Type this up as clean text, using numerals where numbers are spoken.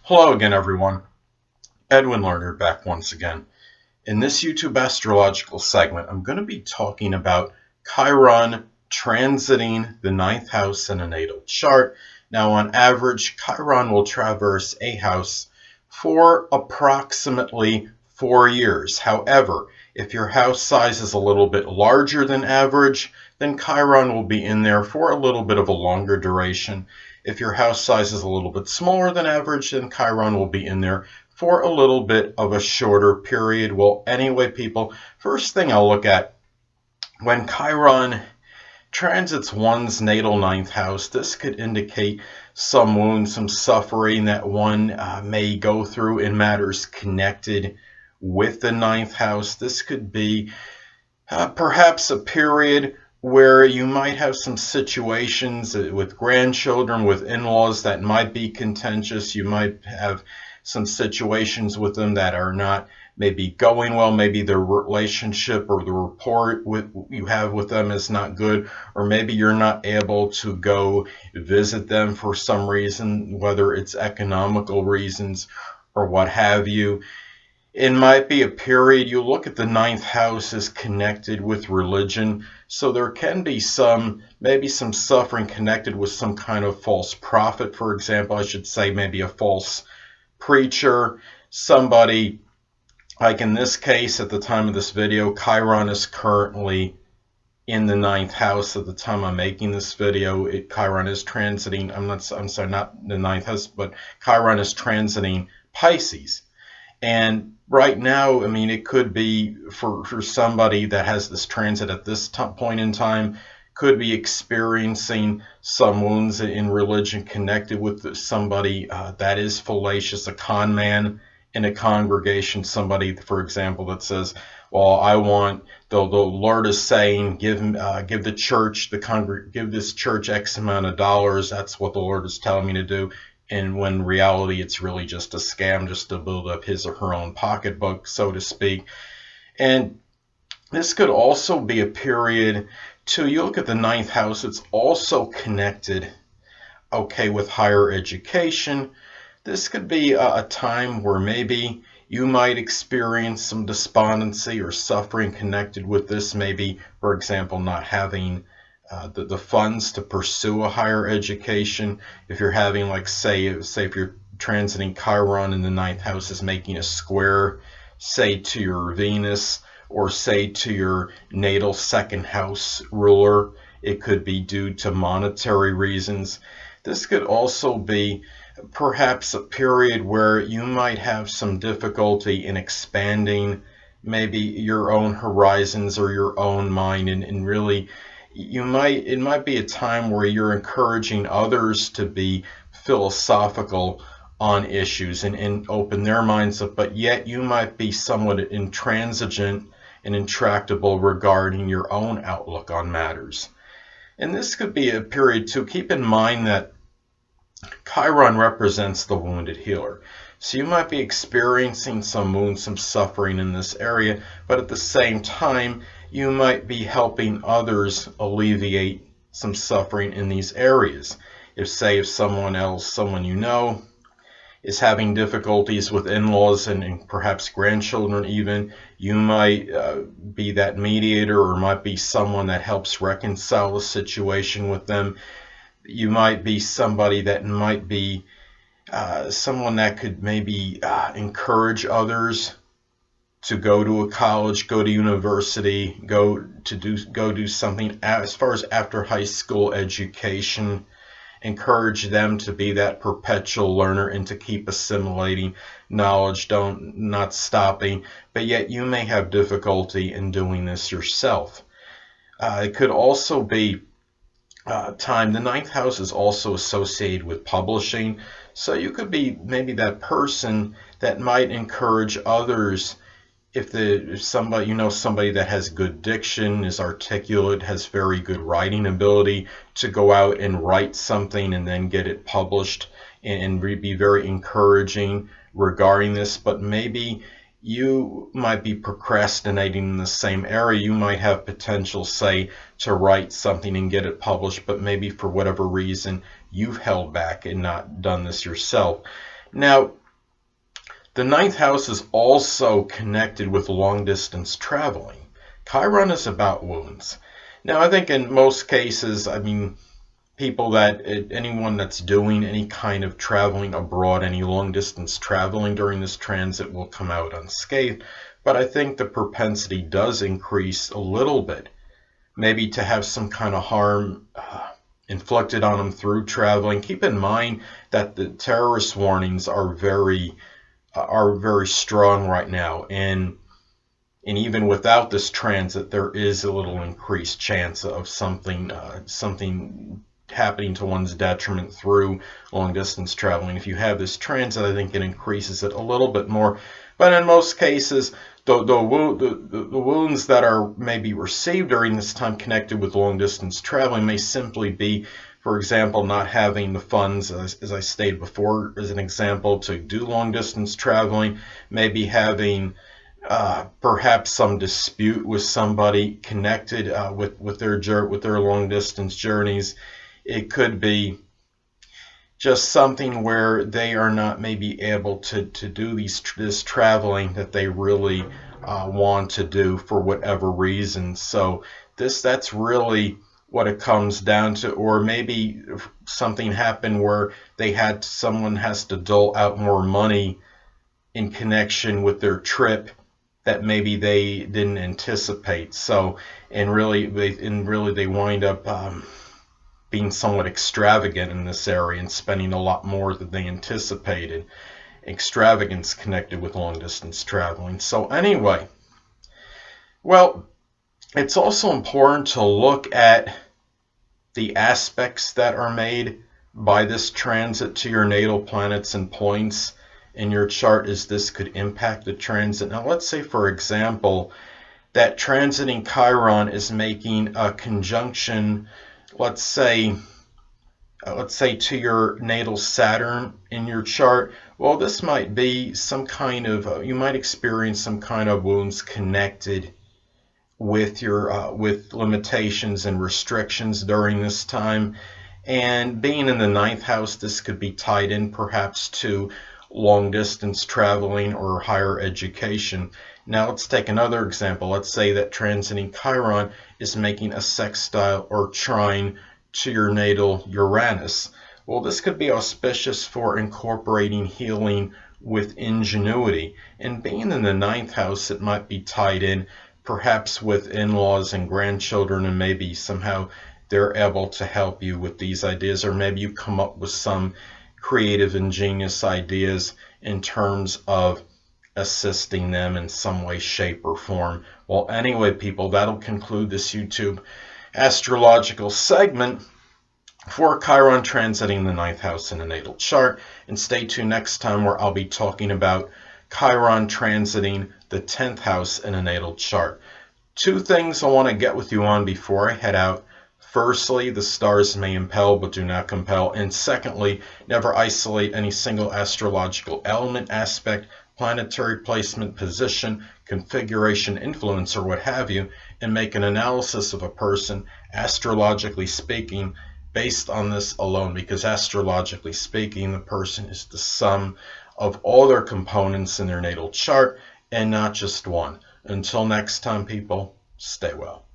Hello again, everyone. Edwin Learnard back once again. In this YouTube astrological segment, I'm going to be talking about Chiron transiting the ninth house in a natal chart. Now, on average, Chiron will traverse a house for approximately 4 years. However, if your house size is a little bit larger than average, then Chiron will be in there for a little bit of a longer duration. If your house size is a little bit smaller than average, then Chiron will be in there for a little bit of a shorter period. Well, anyway, people, first thing I'll look at when Chiron transits one's natal ninth house, this could indicate some wounds, some suffering that one may go through in matters connected with the ninth house. This could be perhaps a period where you might have some situations with grandchildren, with in-laws that might be contentious. You might have some situations with them that are not maybe going well. Maybe the relationship or the rapport you have with them is not good, or maybe you're not able to go visit them for some reason, whether it's economical reasons or what have you. It might be a period. You look at the ninth house as connected with religion, so there can be maybe some suffering connected with some kind of false prophet, for example. I should say maybe a false preacher, somebody, like in this case, at the time of this video, Chiron is currently in the ninth house at the time I'm making this video. Chiron is transiting, I'm sorry, not the ninth house, but Chiron is transiting Pisces. And right now, I mean, it could be for somebody that has this transit at this point in time, could be experiencing some wounds in religion connected with somebody that is fallacious, a con man in a congregation, somebody, for example, that says, well, I want, the Lord is saying, give the church, give this church X amount of dollars. That's what the Lord is telling me to do. And when in reality, it's really just a scam, just to build up his or her own pocketbook, so to speak. And this could also be a period, too. You look at the ninth house, it's also connected, okay, with higher education. This could be a time where maybe you might experience some despondency or suffering connected with this. Maybe, for example, not having the funds to pursue a higher education. If you're having, like, say if you're transiting Chiron in the ninth house is making a square, say to your Venus, or say to your natal second house ruler, it could be due to monetary reasons. This could also be perhaps a period where you might have some difficulty in expanding maybe your own horizons or your own mind, and really it might be a time where you're encouraging others to be philosophical on issues and open their minds up, but yet you might be somewhat intransigent and intractable regarding your own outlook on matters. And this could be a period to keep in mind that Chiron represents the wounded healer. So you might be experiencing some wounds, some suffering in this area, but at the same time, you might be helping others alleviate some suffering in these areas. If someone you know is having difficulties with in-laws and perhaps grandchildren even, you might be that mediator, or might be someone that helps reconcile the situation with them. You might be somebody that might be someone that could maybe encourage others to go to a college, go to university, go do something as far as after high school education. Encourage them to be that perpetual learner and to keep assimilating knowledge, not stopping. But yet you may have difficulty in doing this yourself. It could also be time. The ninth house is also associated with publishing, so you could be maybe that person that might encourage others. If somebody, somebody that has good diction, is articulate, has very good writing ability, to go out and write something and then get it published, and be very encouraging regarding this. But maybe you might be procrastinating in the same area. You might have potential, say, to write something and get it published, but maybe for whatever reason you've held back and not done this yourself. Now, the ninth house is also connected with long distance traveling. Chiron is about wounds. Now, I think in most cases, anyone that's doing any kind of traveling abroad, any long distance traveling during this transit will come out unscathed. But I think the propensity does increase a little bit, maybe to have some kind of harm inflicted on them through traveling. Keep in mind that the terrorist warnings are very strong right now, and even without this transit, there is a little increased chance of something happening to one's detriment through long distance traveling. If you have this transit, I think it increases it a little bit more. But in most cases, the wounds that are maybe received during this time connected with long distance traveling may simply be, for example, not having the funds, as I stated before, as an example, to do long distance traveling, maybe having perhaps some dispute with somebody connected with their long distance journeys. It could be just something where they are not maybe able to do this traveling that they really want to do for whatever reason. So that's really what it comes down to. Or maybe something happened where someone has to dole out more money in connection with their trip that maybe they didn't anticipate. So and really they wind up being somewhat extravagant in this area and spending a lot more than they anticipated. Extravagance connected with long distance traveling. So anyway, well, it's also important to look at the aspects that are made by this transit to your natal planets and points in your chart, as this could impact the transit. Now, let's say, for example, that transiting Chiron is making a conjunction, let's say to your natal Saturn in your chart. Well, this might be some kind of, you might experience some kind of wounds connected with your with limitations and restrictions during this time. And being in the ninth house, this could be tied in perhaps to long distance traveling or higher education. Now let's take another example. Let's say that transiting Chiron is making a sextile or trine to your natal Uranus. Well, this could be auspicious for incorporating healing with ingenuity. And being in the ninth house, it might be tied in perhaps with in-laws and grandchildren, and maybe somehow they're able to help you with these ideas, or maybe you come up with some creative, ingenious ideas in terms of assisting them in some way, shape, or form. Well, anyway, people, that'll conclude this YouTube astrological segment for Chiron transiting the ninth house in a natal chart. And stay tuned next time, where I'll be talking about Chiron transiting the 10th house in a natal chart. Two things I want to get with you on before I head out. Firstly, the stars may impel but do not compel. And secondly, never isolate any single astrological element, aspect, planetary placement, position, configuration, influence, or what have you, and make an analysis of a person, astrologically speaking, based on this alone. Because astrologically speaking, the person is the sum of all their components in their natal chart and not just one. Until next time, people, stay well.